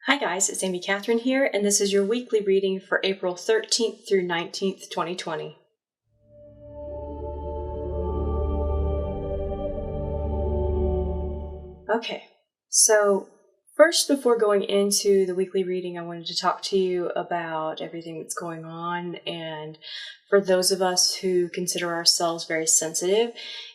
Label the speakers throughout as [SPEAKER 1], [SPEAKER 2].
[SPEAKER 1] Hi guys, it's Amy Catherine here, and this is your weekly reading for April 13th through 19th, 2020. Okay, so first, before going into the weekly reading, I wanted to talk to you about everything that's going on. And for those of us who consider ourselves very sensitive,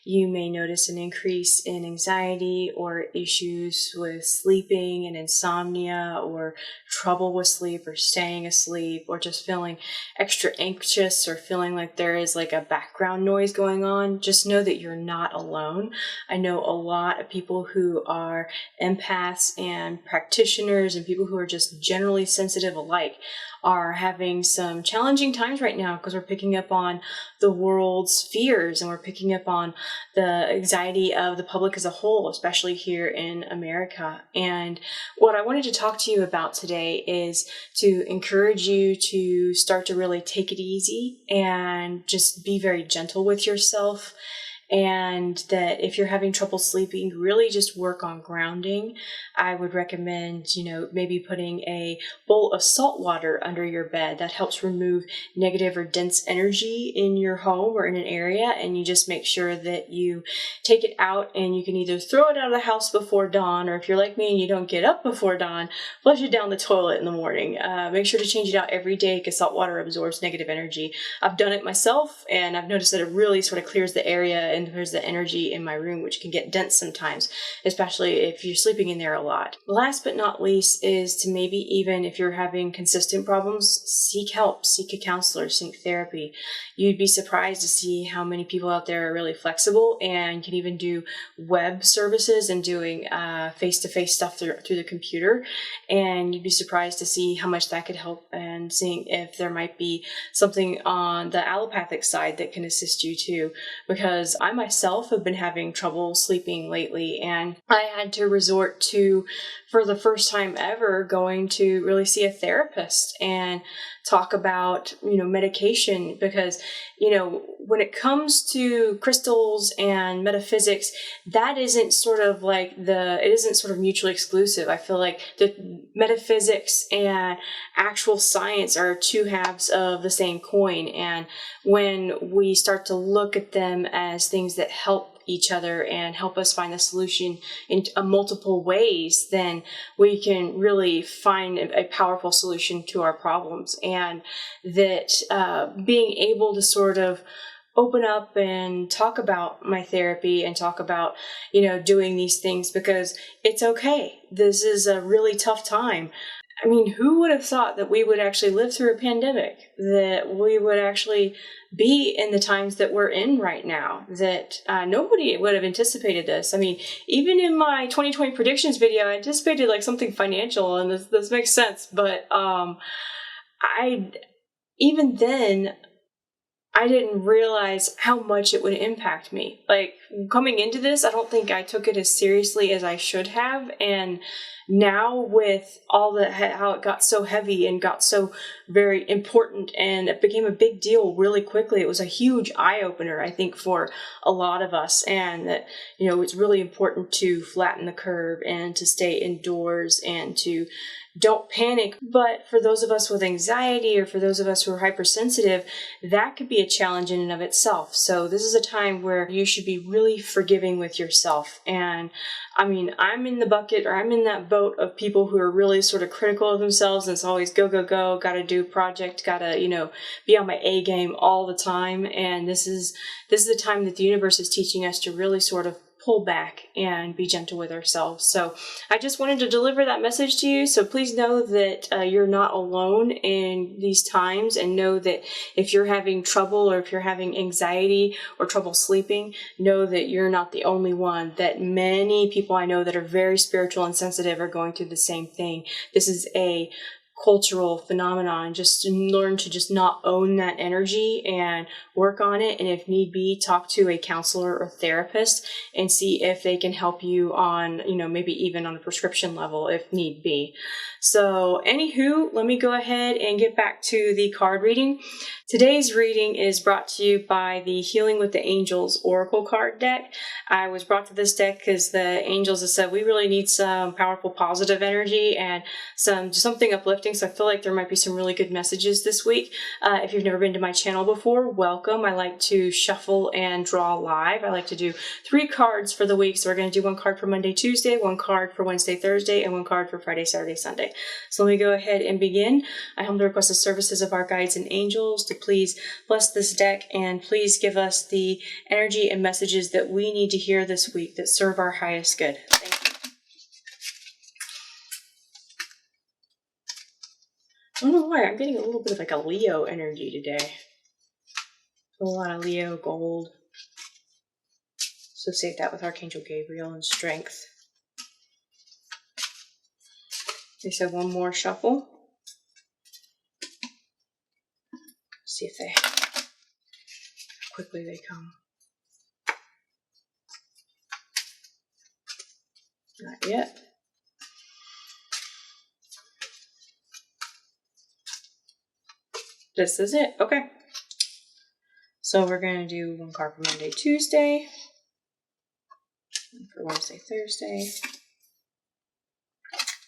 [SPEAKER 1] you may notice an increase in anxiety or issues with sleeping and insomnia, or trouble with sleep or staying asleep, or just feeling extra anxious or feeling like there is like a background noise going on. Just know that you're not alone. I know a lot of people who are empaths and practitioners and people who are just generally sensitive alike are having some challenging times right now because we're picking up on the world's fears and we're picking up on the anxiety of the public as a whole, especially here in America. And what I wanted to talk to you about today is to encourage you to start to really take it easy and just be very gentle with yourself. And that if you're having trouble sleeping, really just work on grounding. I would recommend, maybe putting a bowl of salt water under your bed. That helps remove negative or dense energy in your home or in an area. And you just make sure that you take it out, and you can either throw it out of the house before dawn, or if you're like me and you don't get up before dawn, flush it down the toilet in the morning. Make sure to change it out every day because salt water absorbs negative energy. I've done it myself, and I've noticed that it really sort of clears the area and clears the energy in my room, which can get dense sometimes, especially if you're sleeping in there a lot. Last but not least is to maybe, even if you're having consistent problems, seek help, seek a counselor, seek therapy. You'd be surprised to see how many people out there are really flexible and can even do web services and doing face-to-face stuff through the computer. And you'd be surprised to see how much that could help, and seeing if there might be something on the allopathic side that can assist you too. Because I myself have been having trouble sleeping lately, and I had to resort to, for the first time ever, going to really see a therapist and talk about, medication, because, when it comes to crystals and metaphysics, that isn't sort of mutually exclusive. I feel like the metaphysics and actual science are two halves of the same coin. And when we start to look at them as things that help each other and help us find the solution in multiple ways, then we can really find a powerful solution to our problems. And that being able to sort of open up and talk about my therapy and talk about, doing these things, because it's okay. This is a really tough time. I mean, who would have thought that we would actually live through a pandemic, that we would actually be in the times that we're in right now, that nobody would have anticipated this. I mean, even in my 2020 predictions video, I anticipated like something financial, and this makes sense. But even then, I didn't realize how much it would impact me. Like, coming into this, I don't think I took it as seriously as I should have. And now with all how it got so heavy and got so very important, and it became a big deal really quickly. It was a huge eye-opener, I think, for a lot of us. And that, it's really important to flatten the curve and to stay indoors and to don't panic. But for those of us with anxiety, or for those of us who are hypersensitive, that could be a challenge in and of itself. So this is a time where you should be really forgiving with yourself. And I mean, I'm in the bucket, or I'm in that boat of people who are really sort of critical of themselves, and it's always go, go, go, gotta do project, gotta, be on my A game all the time. And this is the time that the universe is teaching us to really sort of pull back and be gentle with ourselves. So I just wanted to deliver that message to you. So please know that you're not alone in these times, and know that if you're having trouble, or if you're having anxiety or trouble sleeping, know that you're not the only one, that many people I know that are very spiritual and sensitive are going through the same thing. This is a cultural phenomenon, and just learn to just not own that energy and work on it. And if need be, talk to a counselor or therapist and see if they can help you on, maybe even on a prescription level if need be. So anywho, let me go ahead and get back to the card reading. Today's reading is brought to you by the Healing with the Angels Oracle card deck. I was brought to this deck because the angels have said we really need some powerful positive energy and something uplifting. So I feel like there might be some really good messages this week. If you've never been to my channel before, welcome. I like to shuffle and draw live. I like to do 3 cards for the week. So we're going to do 1 card for Monday, Tuesday, 1 card for Wednesday, Thursday, and 1 card for Friday, Saturday, Sunday. So let me go ahead and begin. I humbly request the services of our guides and angels to please bless this deck and please give us the energy and messages that we need to hear this week that serve our highest good. Thank you. I don't know why, I'm getting a little bit of like a Leo energy today. A lot of Leo gold. Associate that with Archangel Gabriel and strength. They said 1 more shuffle. See if how quickly they come. Not yet. This is it. Okay. So we're going to do 1 card for Monday, Tuesday, 1 for Wednesday, Thursday,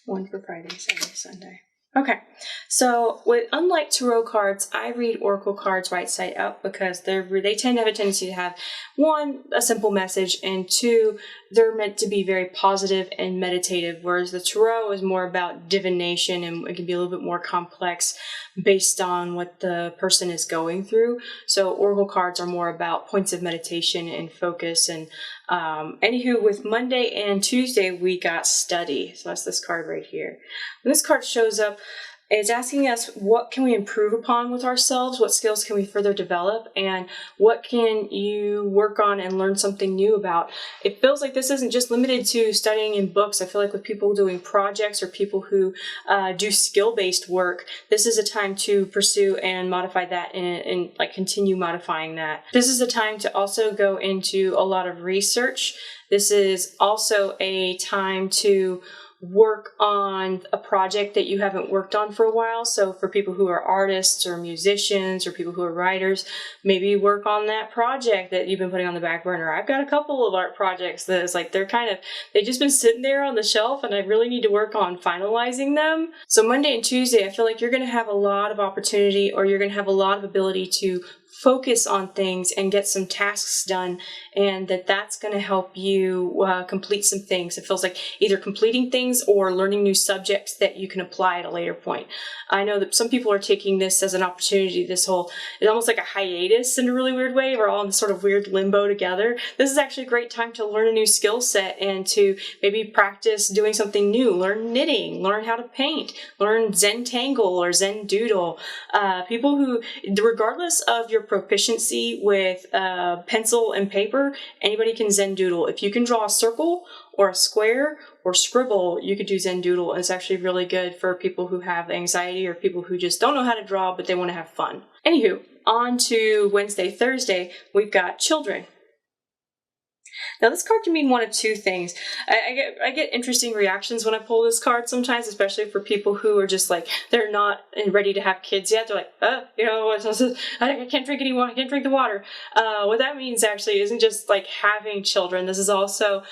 [SPEAKER 1] 1 for Friday, Saturday, Sunday. Okay, so unlike tarot cards, I read oracle cards right side up because they tend to have a tendency to have 1, a simple message, and 2, they're meant to be very positive and meditative, whereas the tarot is more about divination and it can be a little bit more complex based on what the person is going through. So oracle cards are more about points of meditation and focus. And anywho, with Monday and Tuesday, we got study. So that's this card right here. When this card shows up, it's asking us what can we improve upon with ourselves, what skills can we further develop, and what can you work on and learn something new about. It feels like this isn't just limited to studying in books. I feel like with people doing projects or people who do skill-based work, this is a time to pursue and modify that and like continue modifying that. This is a time to also go into a lot of research. This is also a time to work on a project that you haven't worked on for a while. So for people who are artists or musicians or people who are writers, maybe work on that project that you've been putting on the back burner. I've got a couple of art projects that is like they've just been sitting there on the shelf and I really need to work on finalizing them. So Monday and Tuesday, I feel like you're going to have a lot of opportunity, or you're going to have a lot of ability to focus on things and get some tasks done, and that's going to help you complete some things. It feels like either completing things or learning new subjects that you can apply at a later point. I know that some people are taking this as an opportunity. It's almost like a hiatus in a really weird way. We're all in this sort of weird limbo together. This is actually a great time to learn a new skill set and to maybe practice doing something new. Learn knitting, learn how to paint, learn Zentangle or Zen Doodle. People who, regardless of your proficiency with pencil and paper, anybody can Zen Doodle. If you can draw a circle or a square or scribble, you could do Zen Doodle. It's actually really good for people who have anxiety or people who just don't know how to draw but they want to have fun. Anywho, on to Wednesday, Thursday, we've got children. Now this card can mean one of 2 things. I get interesting reactions when I pull this card sometimes, especially for people who are just like, they're not ready to have kids yet. They're like, I can't drink anymore. I can't drink the water. What that means actually isn't just like having children. This is also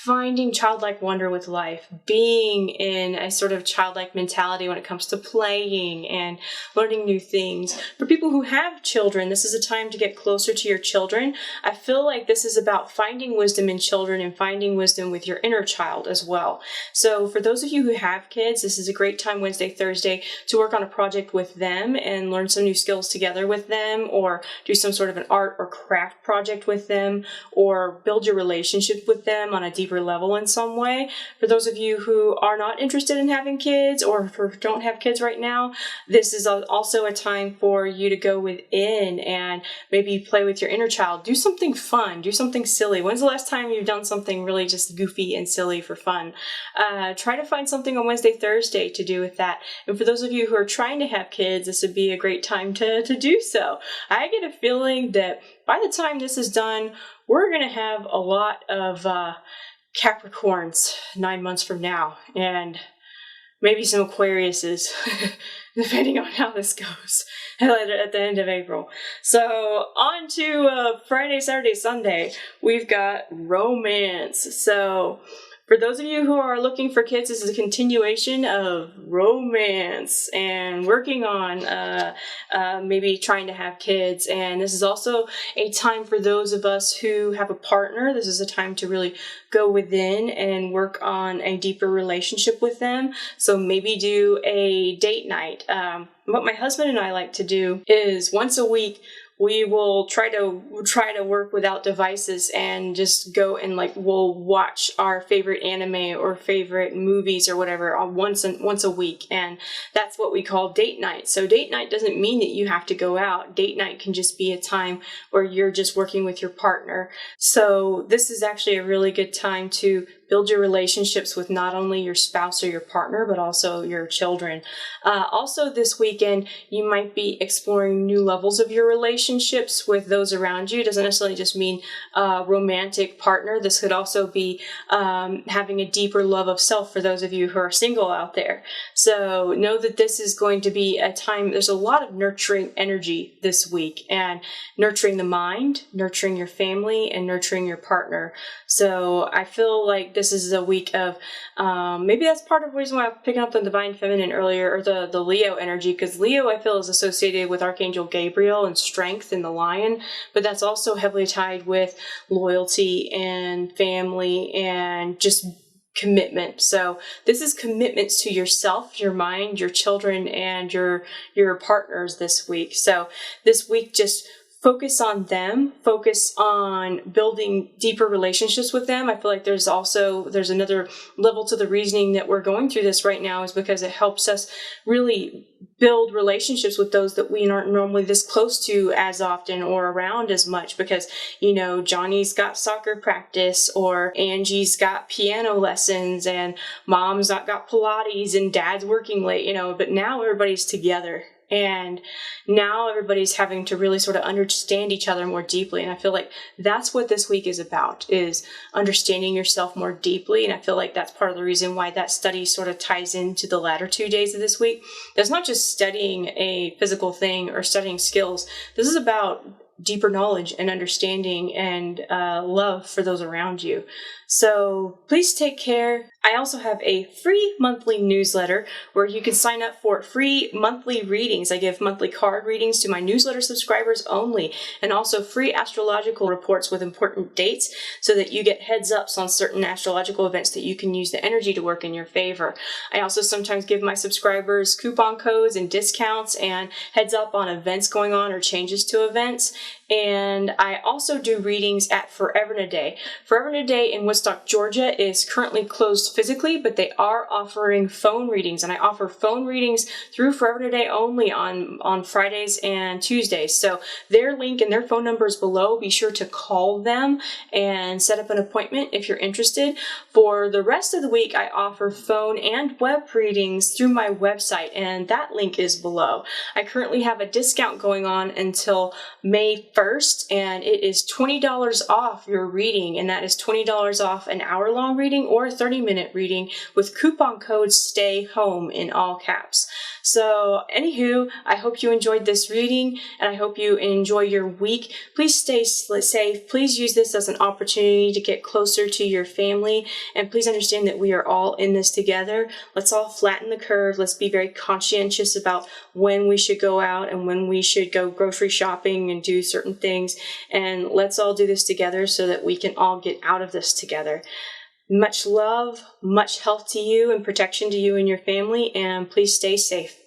[SPEAKER 1] finding childlike wonder with life, being in a sort of childlike mentality when it comes to playing and learning new things. For people who have children, this is a time to get closer to your children. I feel like this is about finding wisdom in children and finding wisdom with your inner child as well. So for those of you who have kids, this is a great time Wednesday, Thursday to work on a project with them and learn some new skills together with them, or do some sort of an art or craft project with them, or build your relationship with them on a deeper deeper level in some way. For those of you who are not interested in having kids or don't have kids right now, this is also a time for you to go within and maybe play with your inner child. Do something fun. Do something silly. When's the last time you've done something really just goofy and silly for fun? Try to find something on Wednesday, Thursday to do with that. And for those of you who are trying to have kids, this would be a great time to do so. I get a feeling that by the time this is done, we're going to have a lot of Capricorns 9 months from now, and maybe some Aquariuses, depending on how this goes at the end of April. So on to Friday, Saturday, Sunday, we've got romance. So for those of you who are looking for kids, this is a continuation of romance and working on maybe trying to have kids. And this is also a time for those of us who have a partner. This is a time to really go within and work on a deeper relationship with them. So maybe do a date night. What my husband and I like to do is once a week, we will try to work without devices and just go and we'll watch our favorite anime or favorite movies or whatever once a week, and that's what we call date night. So date night doesn't mean that you have to go out. Date night can just be a time where you're just working with your partner. So this is actually a really good time to build your relationships with not only your spouse or your partner, but also your children. Also this weekend, you might be exploring new levels of your relationships with those around you. It doesn't necessarily just mean a romantic partner. This could also be having a deeper love of self for those of you who are single out there. So know that this is going to be a time, there's a lot of nurturing energy this week, and nurturing the mind, nurturing your family, and nurturing your partner. So I feel like this is a week of, maybe that's part of the reason why I'm picking up the divine feminine earlier, or the Leo energy, because Leo I feel is associated with Archangel Gabriel and strength in the lion, but that's also heavily tied with loyalty and family and just commitment. So this is commitments to yourself, your mind, your children, and your partners this week. So this week, just focus on them, focus on building deeper relationships with them. I feel like there's another level to the reasoning that we're going through this right now, is because it helps us really build relationships with those that we aren't normally this close to as often or around as much, because, Johnny's got soccer practice, or Angie's got piano lessons, and mom's got Pilates, and dad's working late, but now everybody's together. And now everybody's having to really sort of understand each other more deeply. And I feel like that's what this week is about, is understanding yourself more deeply. And I feel like that's part of the reason why that study sort of ties into the latter 2 days of this week. That's not just studying a physical thing or studying skills. This is about deeper knowledge and understanding and love for those around you. So please take care. I also have a free monthly newsletter where you can sign up for free monthly readings. I give monthly card readings to my newsletter subscribers only, and also free astrological reports with important dates, so that you get heads ups on certain astrological events that you can use the energy to work in your favor. I also sometimes give my subscribers coupon codes and discounts and heads up on events going on or changes to events. And I also do readings at Forever in a Day. Forever in a Day in Woodstock, Georgia is currently closed physically, but they are offering phone readings. And I offer phone readings through Forever in a Day only on Fridays and Tuesdays. So their link and their phone number is below. Be sure to call them and set up an appointment if you're interested. For the rest of the week, I offer phone and web readings through my website, and that link is below. I currently have a discount going on until May 1st, and it is $20 off your reading, and that is $20 off an hour-long reading or a 30-minute reading with coupon code STAY HOME in all caps. So anywho, I hope you enjoyed this reading, and I hope you enjoy your week. Please stay safe. Please use this as an opportunity to get closer to your family, and please understand that we are all in this together. Let's all flatten the curve. Let's be very conscientious about when we should go out and when we should go grocery shopping and do certain things, and let's all do this together so that we can all get out of this together. Much love, much health to you, and protection to you and your family, and please stay safe.